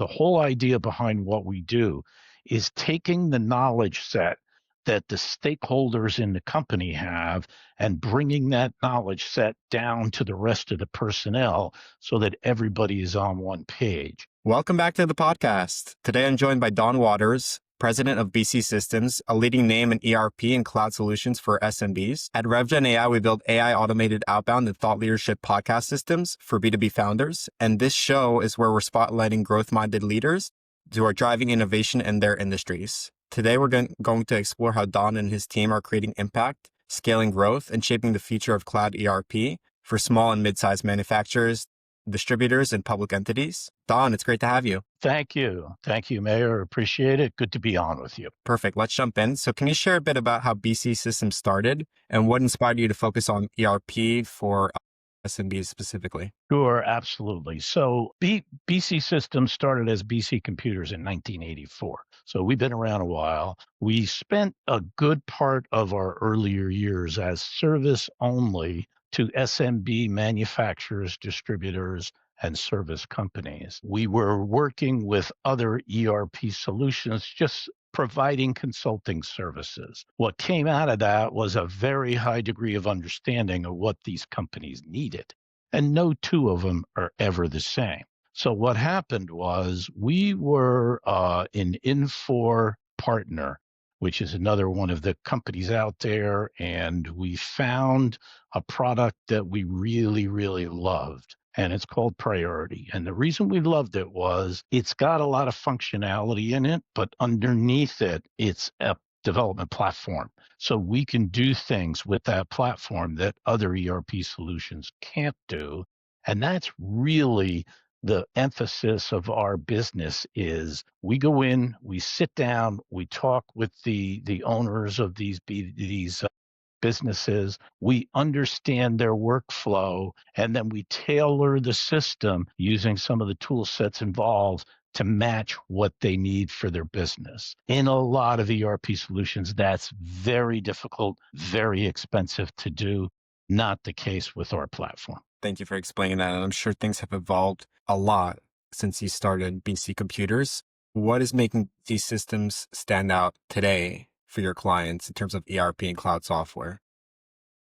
The whole idea behind what we do is taking the knowledge set that the stakeholders in the company have and bringing that knowledge set down to the rest of the personnel so that everybody is on one page. Welcome back to the podcast. Today I'm joined by Don Waters, president of BC Systems, a leading name in ERP and cloud solutions for SMBs. At RevGen AI, we build AI automated outbound and thought leadership podcast systems for B2B founders. And this show is where we're spotlighting growth-minded leaders who are driving innovation in their industries. Today, we're going to explore how Don and his team are creating impact, scaling growth, and shaping the future of cloud ERP for small and mid-sized manufacturers, distributors, and public entities. Don, it's great to have you. Thank you. Thank you, Meir. Appreciate it. Good to be on with you. Perfect. Let's jump in. So can you share a bit about how BC Systems started and what inspired you to focus on ERP for SMBs specifically? Sure, absolutely. So BC Systems started as BC Computers in 1984. So we've been around a while. We spent a good part of our earlier years as service only to SMB manufacturers, distributors, and service companies. We were working with other ERP solutions, just providing consulting services. What came out of that was a very high degree of understanding of what these companies needed. And no two of them are ever the same. So what happened was we were an Infor partner, which is another one of the companies out there, and we found a product that we really, really loved, and it's called Priority. And the reason we loved it was it's got a lot of functionality in it, but underneath it, it's a development platform. So we can do things with that platform that other ERP solutions can't do. And that's really the emphasis of our business is we go in, we sit down, we talk with the owners of these businesses, we understand their workflow, and then we tailor the system using some of the tool sets involved to match what they need for their business. In a lot of ERP solutions, that's very difficult, very expensive to do. Not the case with our platform. Thank you for explaining that. And I'm sure things have evolved a lot since you started BC Computers. What is making these systems stand out today for your clients in terms of ERP and cloud software?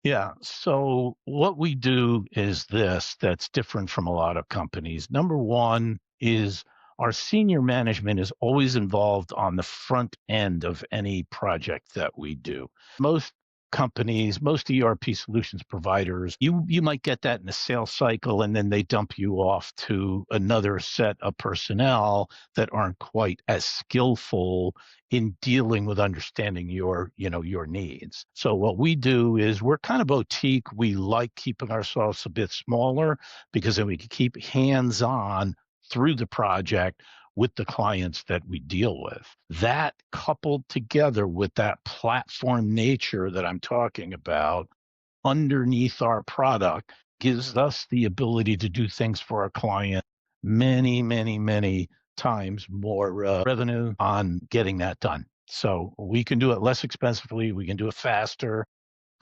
Yeah. So what we do is that's different from a lot of companies. Number one is our senior management is always involved on the front end of any project that we do. Most companies, most ERP solutions providers, you might get that in the sales cycle, and then they dump you off to another set of personnel that aren't quite as skillful in dealing with understanding your needs. So what we do is we're kind of boutique. We like keeping ourselves a bit smaller because then we can keep hands-on through the project with the clients that we deal with. That coupled together with that platform nature that I'm talking about underneath our product gives us the ability to do things for our client many, many, many times more revenue on getting that done. So we can do it less expensively, we can do it faster,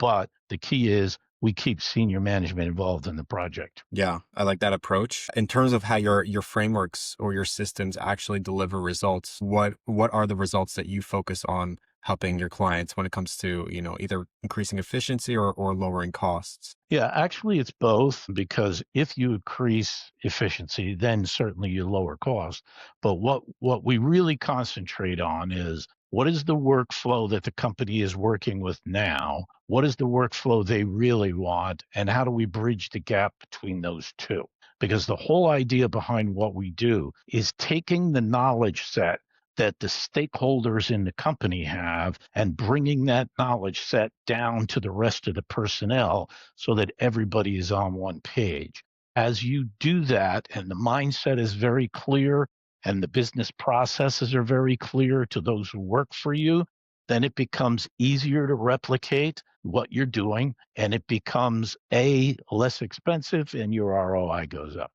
but the key is we keep senior management involved in the project. Yeah, I like that approach. In terms of how your frameworks or your systems actually deliver results, what are the results that you focus on helping your clients when it comes to, either increasing efficiency or lowering costs? Yeah, actually it's both, because if you increase efficiency, then certainly you lower cost. But what we really concentrate on is what is the workflow that the company is working with now? What is the workflow they really want? And how do we bridge the gap between those two? Because the whole idea behind what we do is taking the knowledge set that the stakeholders in the company have and bringing that knowledge set down to the rest of the personnel so that everybody is on one page. As you do that, and the mindset is very clear, and the business processes are very clear to those who work for you, then it becomes easier to replicate what you're doing, and it becomes less expensive, and your ROI goes up.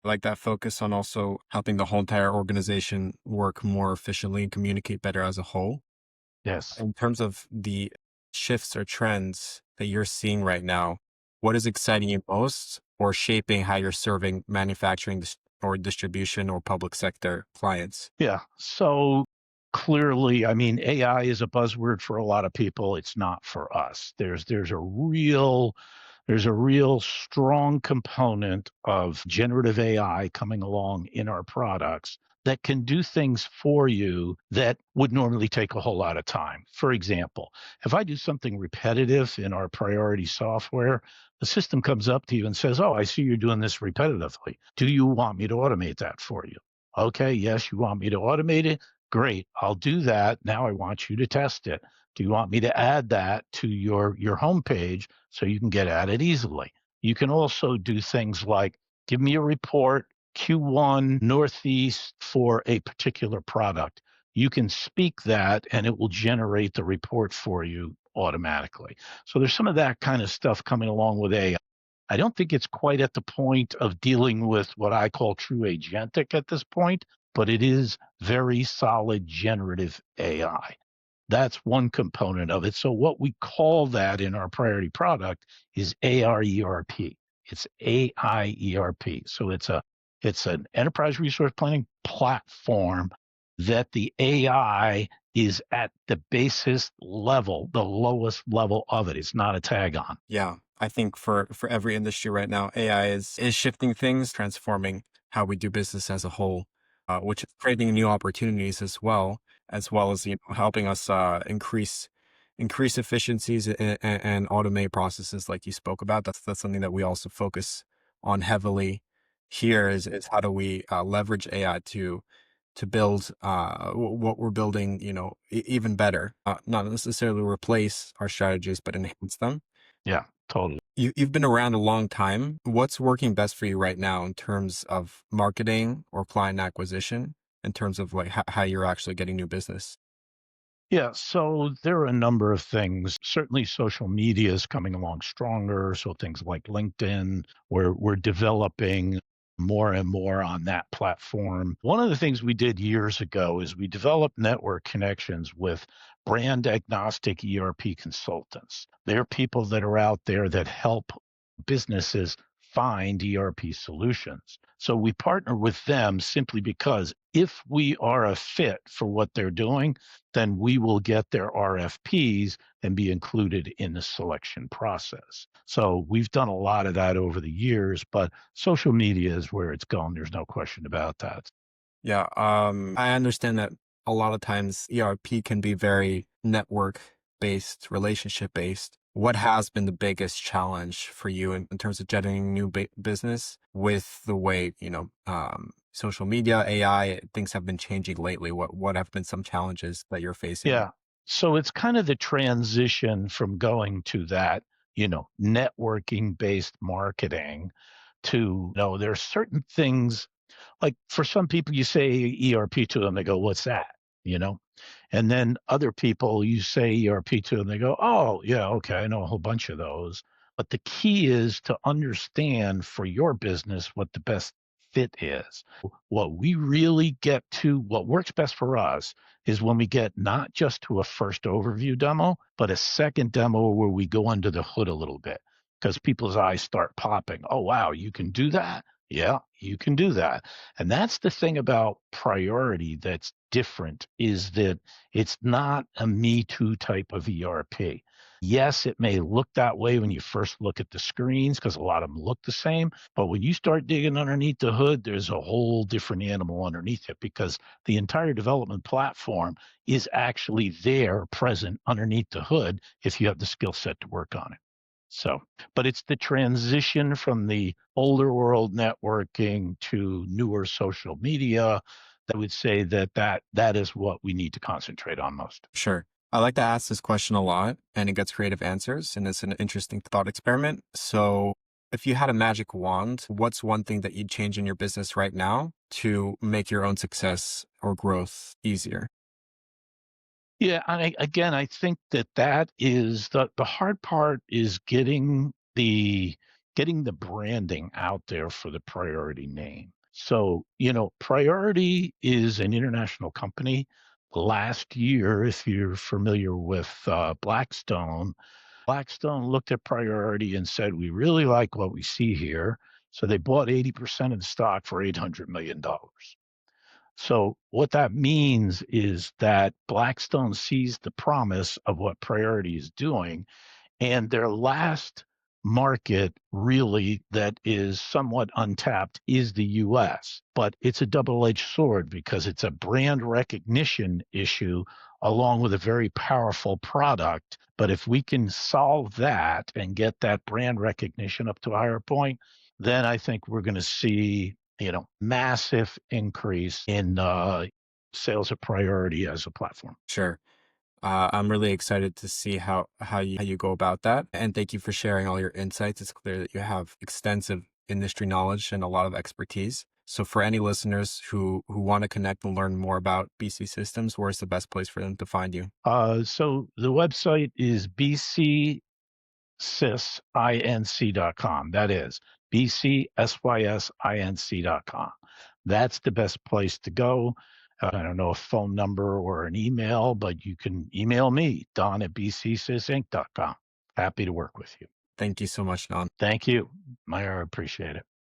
I like that focus on also helping the whole entire organization work more efficiently and communicate better as a whole. Yes. In terms of the shifts or trends that you're seeing right now, what is exciting you most or shaping how you're serving manufacturing or distribution or public sector clients? Yeah. So clearly, I mean, AI is a buzzword for a lot of people. It's not for us. There's a real strong component of generative AI coming along in our products that can do things for you that would normally take a whole lot of time. For example, if I do something repetitive in our priority software, the system comes up to you and says, "Oh, I see you're doing this repetitively. Do you want me to automate that for you?" Okay, yes, you want me to automate it? Great, I'll do that. Now I want you to test it. Do you want me to add that to your homepage so you can get at it easily? You can also do things like give me a report Q1 Northeast for a particular product. You can speak that and it will generate the report for you automatically. So there's some of that kind of stuff coming along with AI. I don't think it's quite at the point of dealing with what I call true agentic at this point, but it is very solid generative AI. That's one component of it. So what we call that in our priority product is ARERP. It's AIERP. So it's an enterprise resource planning platform that the AI is at the basis level, the lowest level of it. It's not a tag on. Yeah, I think for every industry right now, AI is shifting things, transforming how we do business as a whole, which is creating new opportunities as well as helping us increase efficiencies and automate processes like you spoke about. That's something that we also focus on heavily here. Is how do we leverage AI to build what we're building, even better, not necessarily replace our strategies, but enhance them. Yeah, totally. You've been around a long time. What's working best for you right now in terms of marketing or client acquisition, in terms of like how you're actually getting new business? Yeah, so there are a number of things. Certainly, social media is coming along stronger. So things like LinkedIn, we're developing more and more on that platform. One of the things we did years ago is we developed network connections with brand agnostic ERP consultants. They're people that are out there that help businesses find ERP solutions. So we partner with them simply because if we are a fit for what they're doing, then we will get their RFPs and be included in the selection process. So we've done a lot of that over the years, but social media is where it's going. There's no question about that. Yeah, I understand that a lot of times ERP can be very network based, relationship based. What has been the biggest challenge for you in terms of generating new business with the way, social media, AI, things have been changing lately? What have been some challenges that you're facing? Yeah. So it's kind of the transition from going to that, networking based marketing to, there are certain things like for some people, you say ERP to them, they go, "What's that?" You know? And then other people, you say ERP to them, they go, "Oh, yeah, okay, I know a whole bunch of those." But the key is to understand for your business what the best fit is. What we really get to, what works best for us is when we get not just to a first overview demo, but a second demo where we go under the hood a little bit because people's eyes start popping. "Oh, wow, you can do that?" Yeah, you can do that. And that's the thing about priority that's different is that it's not a me too type of ERP. Yes, it may look that way when you first look at the screens because a lot of them look the same. But when you start digging underneath the hood, there's a whole different animal underneath it because the entire development platform is actually there present underneath the hood if you have the skill set to work on it. So, but it's the transition from the older world networking to newer social media that I would say that is what we need to concentrate on most. Sure. I like to ask this question a lot and it gets creative answers and it's an interesting thought experiment. So, if you had a magic wand, what's one thing that you'd change in your business right now to make your own success or growth easier? Yeah, and again, I think that is the hard part is getting the branding out there for the priority name. So, Priority is an international company. Last year, if you're familiar with Blackstone looked at Priority and said, "We really like what we see here. So they bought 80% of the stock for $800 million. So what that means is that Blackstone sees the promise of what Priority is doing, and their last market really that is somewhat untapped is the US. But it's a double-edged sword because it's a brand recognition issue along with a very powerful product. But if we can solve that and get that brand recognition up to a higher point, then I think we're going to see, massive increase in sales of Priority as a platform. Sure. I'm really excited to see how you go about that. And thank you for sharing all your insights. It's clear that you have extensive industry knowledge and a lot of expertise. So for any listeners who want to connect and learn more about BC Systems, where's the best place for them to find you? So the website is bcsysInc.com. That is bcsysInc.com. That's the best place to go. I don't know a phone number or an email, but you can email me, don@bcsysinc.com. Happy to work with you. Thank you so much, Don. Thank you, Meir. I appreciate it.